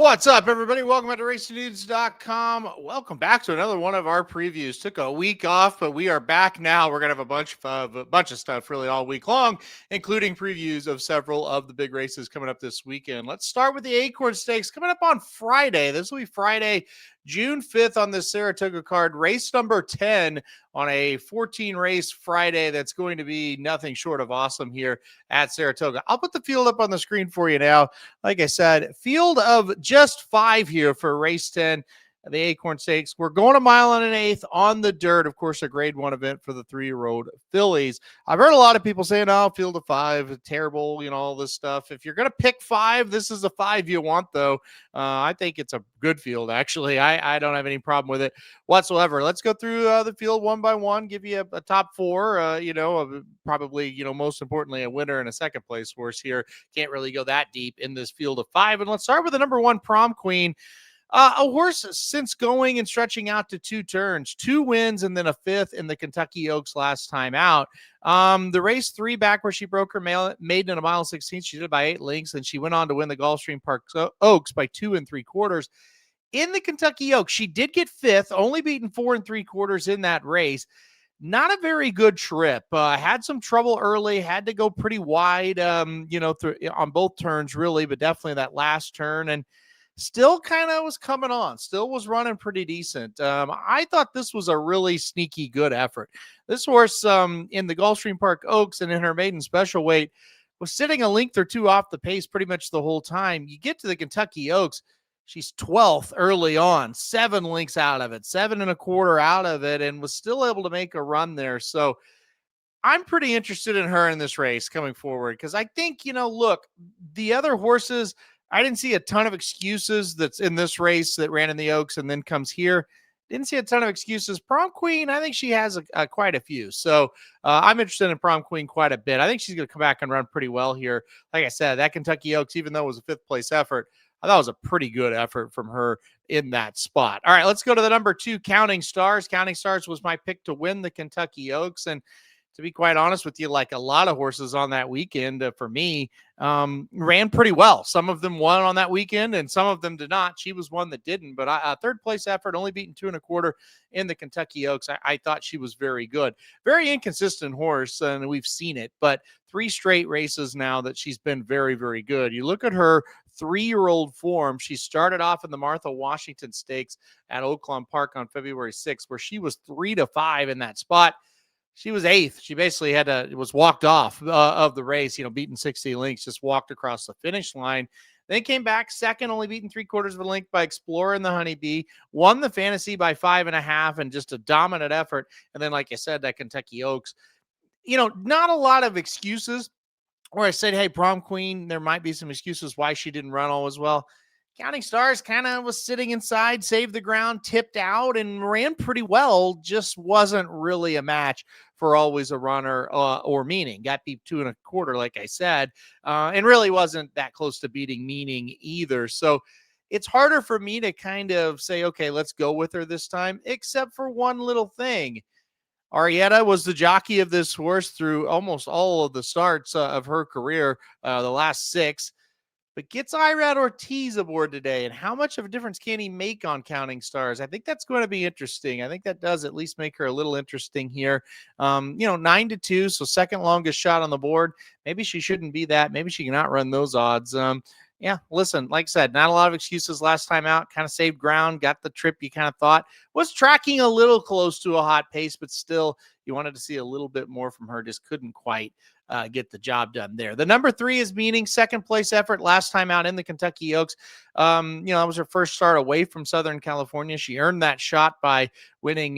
What's up, everybody? Welcome back to racingdudes.com. Welcome back to another one of our previews. Took a week off, but we are back now. We're gonna have a bunch of stuff really all week long, including previews of several of the big races coming up this weekend. Let's start with the Acorn Stakes coming up on Friday. This will be Friday, June 5th on the Saratoga card, race number 10 on a 14 race Friday. That's going to be nothing short of awesome here at Saratoga. I'll put the field up on the screen for you now. Like I said, field of just 5 here for race 10, the Acorn Stakes. We're going a mile and an eighth on the dirt. Of course, a grade 1 event for the 3-year-old fillies. I've heard a lot of people saying, oh, field of 5, terrible, all this stuff. If you're going to pick 5, this is a 5 you want, though. I think it's a good field, actually. I don't have any problem with it whatsoever. Let's go through the field one by one, give you a top 4, probably, most importantly, a winner and a second place horse here. Can't really go that deep in this field of 5. And let's start with the number 1 Prom Queen. A horse since going and stretching out to 2 turns, 2 wins, and then a 5th in the Kentucky Oaks last time out. The race 3 back where she broke her maiden in a mile 16, she did it by 8 lengths, and she went on to win the Gulfstream Park Oaks by 2 3/4. In the Kentucky Oaks, she did get 5th, only beaten 4 3/4 in that race. Not a very good trip. Had some trouble early, had to go pretty wide, on both turns, really, but definitely that last turn. And still kind of was coming on, still was running pretty decent. I thought this was a really sneaky good effort. This horse in the Gulfstream Park Oaks and in her maiden special weight was sitting a length or 2 off the pace pretty much the whole time. You get to the Kentucky Oaks, she's 12th early on, 7 lengths out of it, 7 1/4 out of it, and was still able to make a run there. So I'm pretty interested in her in this race coming forward because I think, look, the other horses, I didn't see a ton of excuses that's in this race that ran in the Oaks and then comes here. Didn't see a ton of excuses. Prom Queen, I think she has quite a few. So I'm interested in Prom Queen quite a bit. I think she's going to come back and run pretty well here. Like I said, that Kentucky Oaks, even though it was a 5th place effort, I thought it was a pretty good effort from her in that spot. All right, let's go to the number 2, Counting Stars. Counting Stars was my pick to win the Kentucky Oaks. And to be quite honest with you, like a lot of horses on that weekend for me, ran pretty well. Some of them won on that weekend and some of them did not. She was one that didn't, but a 3rd place effort, only beaten 2 1/4 in the Kentucky Oaks. I thought she was very good. Very inconsistent horse, and we've seen it, but 3 straight races now that she's been very, very good. You look at her 3-year-old form. She started off in the Martha Washington Stakes at Oaklawn Park on February 6th, where she was 3-5 in that spot. She was 8th. She basically was walked off of the race, beaten 60 lengths, just walked across the finish line. Then came back 2nd, only beaten 3/4 of a length by Explorer and the Honeybee, won the Fantasy by 5.5 and just a dominant effort. And then, like I said, that Kentucky Oaks, not a lot of excuses where I said, hey, Prom Queen, there might be some excuses why she didn't run all as well. Counting Stars kind of was sitting inside, saved the ground, tipped out, and ran pretty well. Just wasn't really a match for Always a Runner or Meaning. Got beat 2 1/4, like I said, and really wasn't that close to beating Meaning either. So it's harder for me to kind of say, okay, let's go with her this time, except for one little thing. Arietta was the jockey of this horse through almost all of the starts of her career, the last 6. But gets Irad Ortiz aboard today, and how much of a difference can he make on Counting Stars? I think that's going to be interesting. I think that does at least make her a little interesting here. 9-2, so 2nd longest shot on the board. Maybe she shouldn't be that. Maybe she cannot run those odds. Listen, like I said, not a lot of excuses last time out. Kind of saved ground, got the trip you kind of thought. Was tracking a little close to a hot pace, but still, you wanted to see a little bit more from her. Just couldn't quite get the job done there. The number 3 is Meaning, 2nd place effort last time out in the Kentucky Oaks. That was her first start away from Southern California. She earned that shot by winning,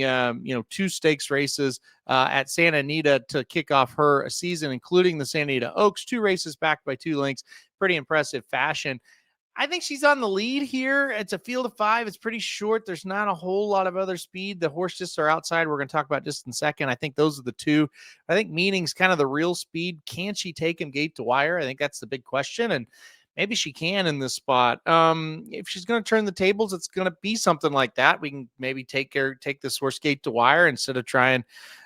2 stakes races at Santa Anita to kick off her season, including the Santa Anita Oaks, 2 races back by 2 lengths. Pretty impressive fashion. I think she's on the lead here. It's a field of 5. It's pretty short. There's not a whole lot of other speed. The horse just are outside. We're going to talk about just in a second. I think those are the 2. I think Meaning's kind of the real speed. Can she take him gate to wire? I think that's the big question. And maybe she can in this spot. If she's going to turn the tables, it's going to be something like that. We can maybe take this horse gate to wire instead of trying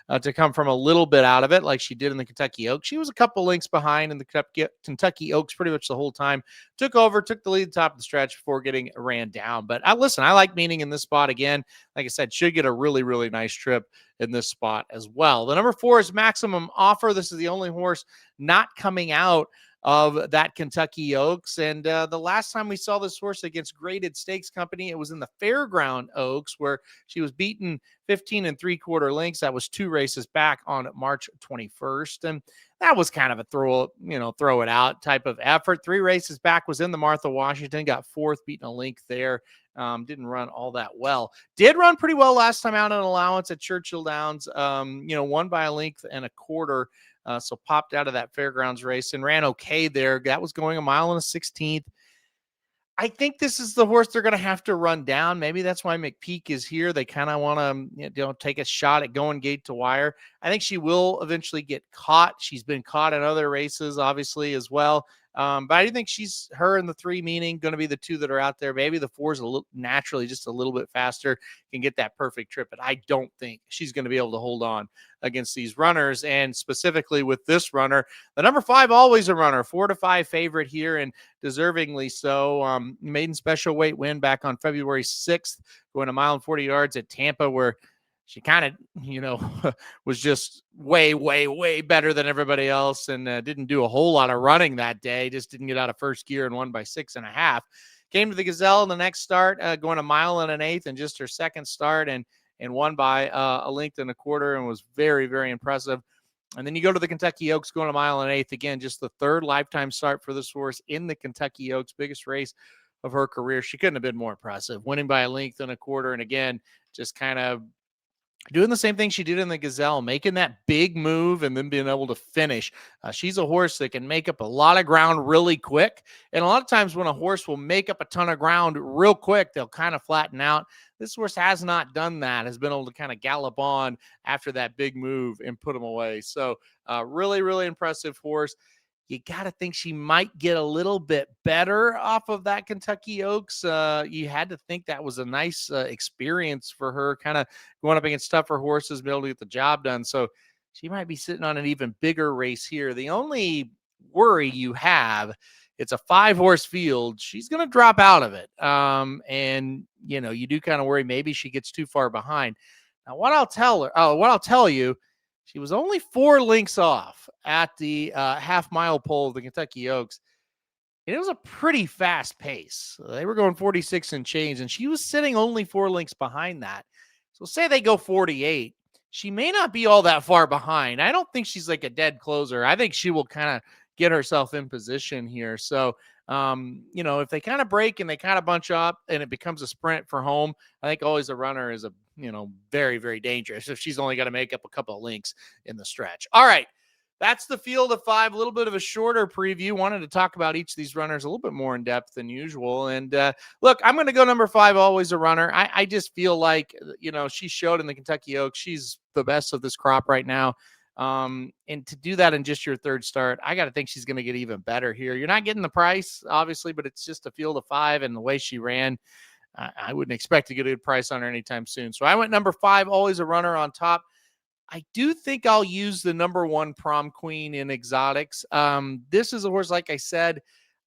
to come from a little bit out of it, like she did in the Kentucky Oaks. She was a couple lengths behind in the Kentucky Oaks pretty much the whole time. Took over, took the lead top of the stretch before getting ran down. But I like Meaning in this spot again. Like I said, should get a really, really nice trip in this spot as well. The number 4 is Maximum Offer. This is the only horse not coming out of that Kentucky Oaks. And the last time we saw this horse against Graded Stakes Company, it was in the Fairground Oaks, where she was beaten 15 3/4 lengths. That was 2 races back on March 21st. And that was kind of a throw it out type of effort. 3 races back was in the Martha Washington, got 4th, beating a length there. Didn't run all that well. Did run pretty well last time out in allowance at Churchill Downs. Won by a length and a quarter. So popped out of that Fairgrounds race and ran okay there. That was going 1 mile and a 16th. I think this is the horse they're going to have to run down. Maybe that's why McPeak is here. They kind of want to, take a shot at going gate to wire. I think she will eventually get caught. She's been caught in other races, obviously, as well. But I do think her and the 3 Meaning going to be the 2 that are out there. Maybe the 4 is naturally just a little bit faster, can get that perfect trip. But I don't think she's going to be able to hold on against these runners. And specifically with this runner, the number 5, Always a Runner, 4-5 favorite here, and deservingly so. Maiden special weight win back on February 6th, going 1 mile and 40 yards at Tampa, where she kind of, was just way, way, way better than everybody else, and didn't do a whole lot of running that day. Just didn't get out of first gear and won by 6.5. Came to the Gazelle in the next start, going 1 mile and an 1/8 in just her second start, and won by a length and a quarter, and was very, very impressive. And then you go to the Kentucky Oaks, going 1 mile and an 1/8. Again, just the 3rd lifetime start for this horse in the Kentucky Oaks, biggest race of her career. She couldn't have been more impressive, winning by a length and a quarter. And again, just kind of doing the same thing she did in the Gazelle, making that big move and then being able to finish. She's a horse that can make up a lot of ground really quick. And a lot of times when a horse will make up a ton of ground real quick, they'll kind of flatten out. This horse has not done that, has been able to kind of gallop on after that big move and put them away. So really, really impressive horse. You got to think she might get a little bit better off of that Kentucky Oaks. You had to think that was a nice experience for her, kind of going up against tougher horses, be able to get the job done. So she might be sitting on an even bigger race here. The only worry you have, it's a 5-horse field. She's going to drop out of it. And, you do kind of worry maybe she gets too far behind. Now, what I'll tell you, she was only 4 lengths off at the half-mile pole of the Kentucky Oaks. It was a pretty fast pace. They were going 46 and change, and she was sitting only 4 lengths behind that. So say they go 48. She may not be all that far behind. I don't think she's like a dead closer. I think she will kind of get herself in position here. So, if they kind of break and they kind of bunch up and it becomes a sprint for home, I think Always a Runner is very, very dangerous if she's only got to make up a couple of links in the stretch. All right. That's the field of 5, a little bit of a shorter preview. Wanted to talk about each of these runners a little bit more in depth than usual. And look, I'm going to go number 5, Always a Runner. I just feel like, she showed in the Kentucky Oaks. She's the best of this crop right now. And to do that in just your 3rd start, I got to think she's going to get even better here. You're not getting the price, obviously, but it's just a field of 5, and the way she ran, I wouldn't expect to get a good price on her anytime soon. So I went number 5, Always a Runner on top. I do think I'll use the number 1 Prom Queen in exotics. This is a horse, like I said,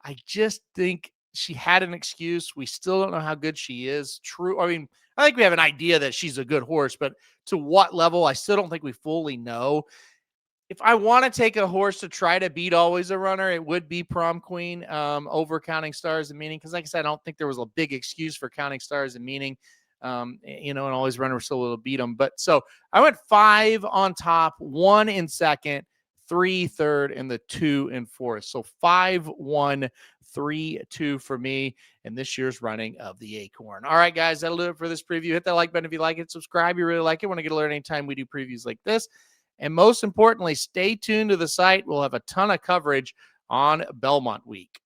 I just think she had an excuse. We still don't know how good she is. True. I mean, I think we have an idea that she's a good horse, but to what level, I still don't think we fully know. If I want to take a horse to try to beat Always a Runner, it would be Prom Queen over Counting Stars and Meaning. Because like I said, I don't think there was a big excuse for Counting Stars and Meaning. And Always a Runner was still able to beat them. But so I went 5 on top, 1 in second, 3 third, and the 2 in fourth. So 5, 1, 3, 2 for me in this year's running of the Acorn. All right, guys, that'll do it for this preview. Hit that like button if you like it. Subscribe if you really like it. Want to get alert anytime we do previews like this. And most importantly, stay tuned to the site. We'll have a ton of coverage on Belmont week.